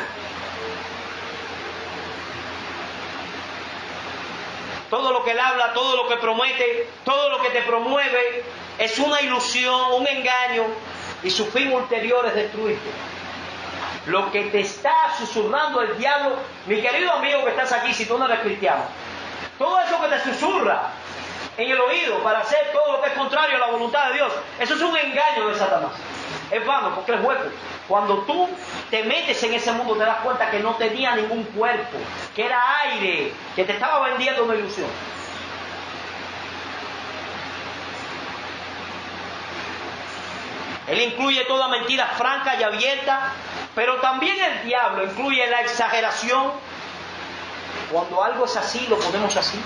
Todo lo que él habla, todo lo que promete, todo lo que te promueve es una ilusión, un engaño, y su fin ulterior es destruirte. Lo que te está susurrando el diablo, mi querido amigo que estás aquí, si tú no eres cristiano, todo eso que te susurra en el oído para hacer todo lo que es contrario a la voluntad de Dios, eso es un engaño de Satanás. Es vano porque es hueco. Cuando tú te metes en ese mundo te das cuenta que no tenía ningún cuerpo, que era aire, que te estaba vendiendo una ilusión. Él incluye toda mentira franca y abierta, pero también el diablo incluye la exageración. Cuando algo es así, lo ponemos así.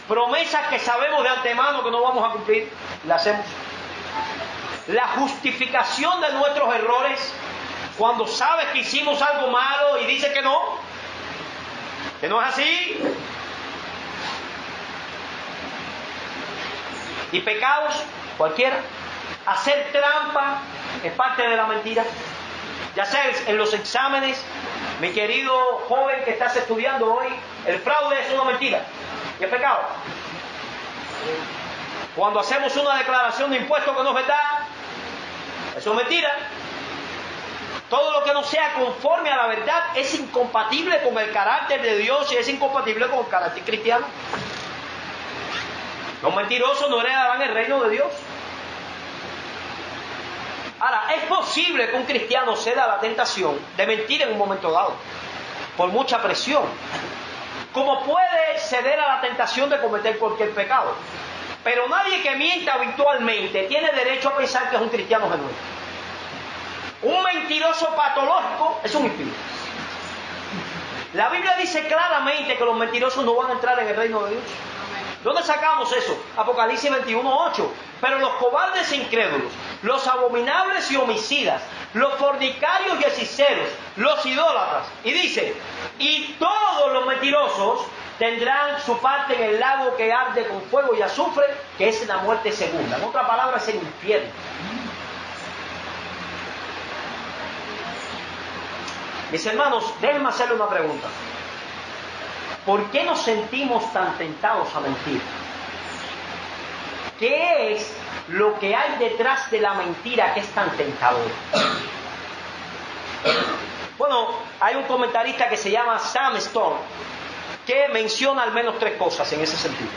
Promesas que sabemos de antemano que no vamos a cumplir, la hacemos. La justificación de nuestros errores, cuando sabes que hicimos algo malo y dices que no es así. Y pecados, cualquiera. Hacer trampa es parte de la mentira. Ya sea en los exámenes, mi querido joven que estás estudiando hoy, el fraude es una mentira y es pecado. Cuando hacemos una declaración de impuestos que no es verdad, eso es mentira. Todo lo que no sea conforme a la verdad es incompatible con el carácter de Dios y es incompatible con el carácter cristiano. Los mentirosos no heredarán el reino de Dios. Ahora, es posible que un cristiano ceda a la tentación de mentir en un momento dado, por mucha presión, como puede ceder a la tentación de cometer cualquier pecado. Pero nadie que mienta habitualmente tiene derecho a pensar que es un cristiano genuino. Un mentiroso patológico es un impío. La Biblia dice claramente que los mentirosos no van a entrar en el reino de Dios. ¿Dónde sacamos eso? Apocalipsis 21:8. Pero los cobardes e incrédulos, los abominables y homicidas, los fornicarios y hechiceros, los idólatras, y dice, y todos los mentirosos tendrán su parte en el lago que arde con fuego y azufre, que es la muerte segunda. En otra palabra, es el infierno. Mis hermanos, déjenme hacerle una pregunta. ¿Por qué nos sentimos tan tentados a mentir? ¿Qué es lo que hay detrás de la mentira que es tan tentador? Bueno, hay un comentarista que se llama Sam Storm que menciona al menos 3 cosas en ese sentido.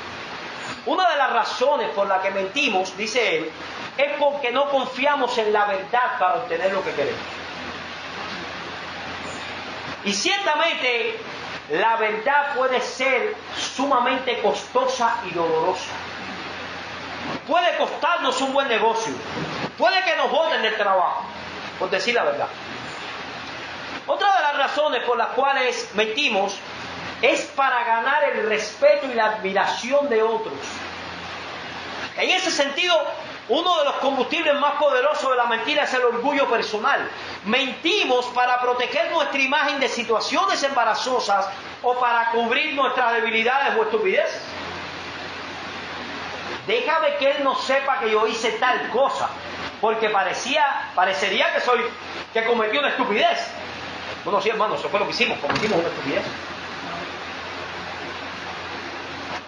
Una de las razones por las que mentimos, dice él, es porque no confiamos en la verdad para obtener lo que queremos. Y ciertamente la verdad puede ser sumamente costosa y dolorosa. Puede costarnos un buen negocio. Puede que nos boten del trabajo, por decir la verdad. Otra de las razones por las cuales mentimos es para ganar el respeto y la admiración de otros. En ese sentido, uno de los combustibles más poderosos de la mentira es el orgullo personal. Mentimos para proteger nuestra imagen de situaciones embarazosas o para cubrir nuestras debilidades o estupideces. Déjame que él no sepa que yo hice tal cosa, porque parecería que cometí una estupidez. Bueno, sí, hermano, eso fue lo que hicimos, cometimos una estupidez.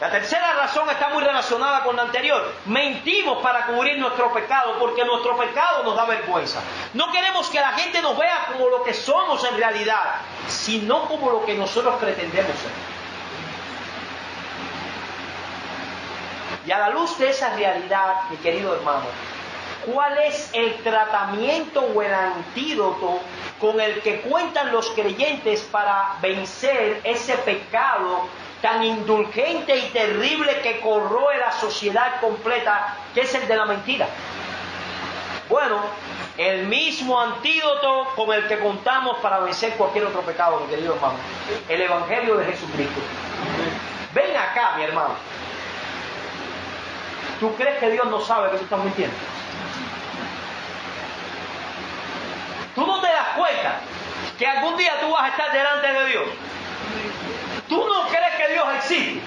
La tercera razón está muy relacionada con la anterior. Mentimos para cubrir nuestro pecado, porque nuestro pecado nos da vergüenza. No queremos que la gente nos vea como lo que somos en realidad, sino como lo que nosotros pretendemos ser. Y a la luz de esa realidad, mi querido hermano, ¿cuál es el tratamiento o el antídoto con el que cuentan los creyentes para vencer ese pecado tan indulgente y terrible que corroe la sociedad completa, que es el de la mentira? Bueno, el mismo antídoto con el que contamos para vencer cualquier otro pecado, mi querido hermano: el Evangelio de Jesucristo. Ven acá, mi hermano. ¿Tú crees que Dios no sabe que tú estás mintiendo? cuenta que algún día tú vas a estar delante de Dios? ¿Tú no crees que Dios existe?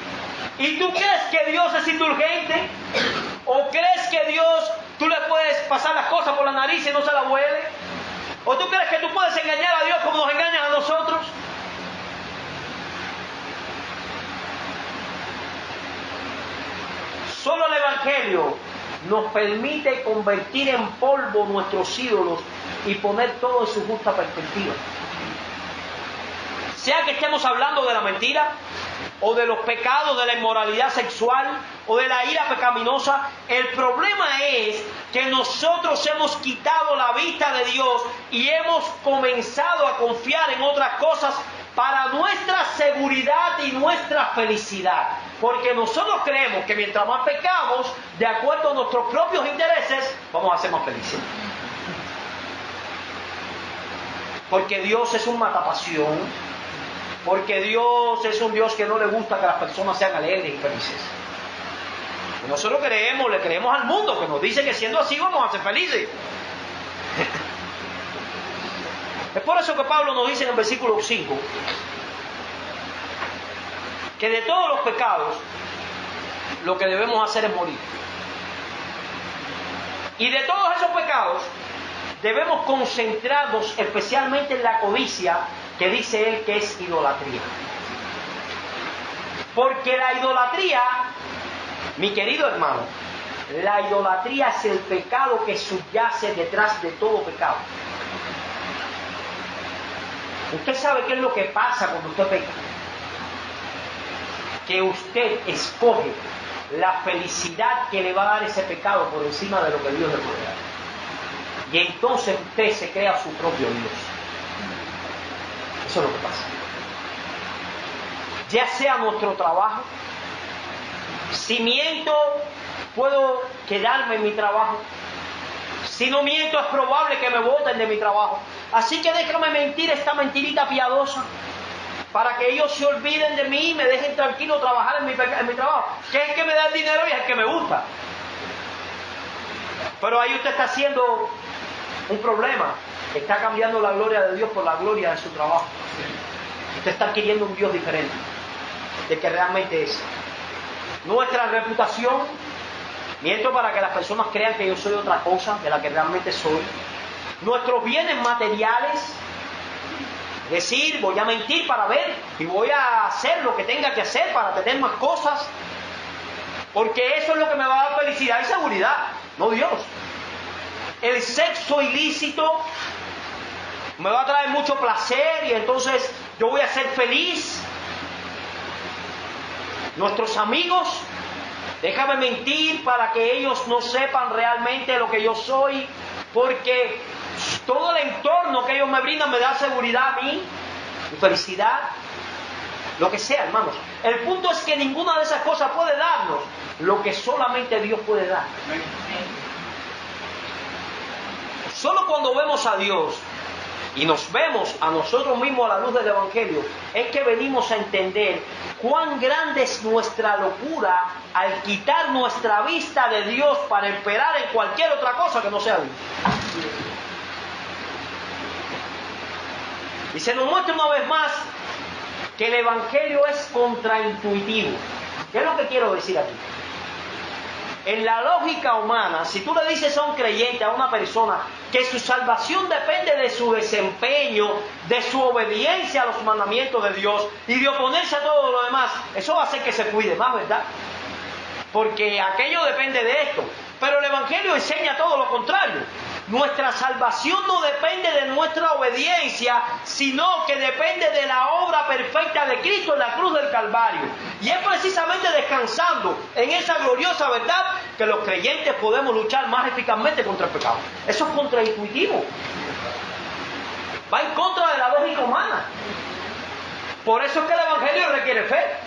¿Y tú crees que Dios es indulgente? ¿O crees que Dios, tú le puedes pasar las cosas por la nariz y no se la huele? ¿O tú crees que tú puedes engañar a Dios como nos engañan a nosotros? Solo el Evangelio nos permite convertir en polvo nuestros ídolos y poner todo en su justa perspectiva. Sea que estemos hablando de la mentira, o de los pecados, de la inmoralidad sexual, o de la ira pecaminosa, el problema es que nosotros hemos quitado la vista de Dios y hemos comenzado a confiar en otras cosas para nuestra seguridad y nuestra felicidad. Porque nosotros creemos que mientras más pecamos, de acuerdo a nuestros propios intereses, vamos a ser más felices. Porque Dios es un matapasión. Porque Dios es un Dios que no le gusta que las personas sean alegres y felices. Y nosotros le creemos al mundo que nos dice que siendo así vamos a ser felices. Es por eso que Pablo nos dice en el versículo 5 que de todos los pecados lo que debemos hacer es morir. Y de todos esos pecados debemos concentrarnos especialmente en la codicia, que dice él que es idolatría. Porque la idolatría, mi querido hermano, la idolatría es el pecado que subyace detrás de todo pecado. Usted sabe qué es lo que pasa cuando usted peca. Que usted escoge la felicidad que le va a dar ese pecado por encima de lo que Dios le puede dar. Y entonces usted se crea su propio Dios. Eso es lo que pasa. Ya sea nuestro trabajo, si miento, puedo quedarme en mi trabajo. Si no miento, es probable que me boten de mi trabajo. Así que déjame mentir esta mentirita piadosa para que ellos se olviden de mí y me dejen tranquilo trabajar en mi trabajo, que es el que me da el dinero y es el que me gusta. Pero ahí usted está haciendo un problema. Está cambiando la gloria de Dios por la gloria de su trabajo. Usted está adquiriendo un Dios diferente de que realmente es. Nuestra reputación, miento para que las personas crean que yo soy otra cosa de la que realmente soy. Nuestros bienes materiales, es decir, voy a mentir para ver y voy a hacer lo que tenga que hacer para tener más cosas, porque eso es lo que me va a dar felicidad y seguridad, no Dios. El sexo ilícito me va a traer mucho placer y entonces yo voy a ser feliz. Nuestros amigos, déjame mentir para que ellos no sepan realmente lo que yo soy, porque todo el entorno que ellos me brindan me da seguridad a mí, y felicidad, lo que sea, hermanos. El punto es que ninguna de esas cosas puede darnos lo que solamente Dios puede dar. Solo cuando vemos a Dios y nos vemos a nosotros mismos a la luz del Evangelio, es que venimos a entender cuán grande es nuestra locura al quitar nuestra vista de Dios para esperar en cualquier otra cosa que no sea Dios. Y se nos muestra una vez más que el Evangelio es contraintuitivo. ¿Qué es lo que quiero decir aquí? En la lógica humana, si tú le dices a un creyente, a una persona, que su salvación depende de su desempeño, de su obediencia a los mandamientos de Dios y de oponerse a todo lo demás, eso va a hacer que se cuide más, ¿verdad? Porque aquello depende de esto. Pero el Evangelio enseña todo lo contrario. Nuestra salvación no depende de nuestra obediencia, sino que depende de la obra perfecta de Cristo en la cruz del Calvario. Y es precisamente descansando en esa gloriosa verdad que los creyentes podemos luchar más eficazmente contra el pecado. Eso es contraintuitivo. Va en contra de la lógica humana. Por eso es que el Evangelio requiere fe.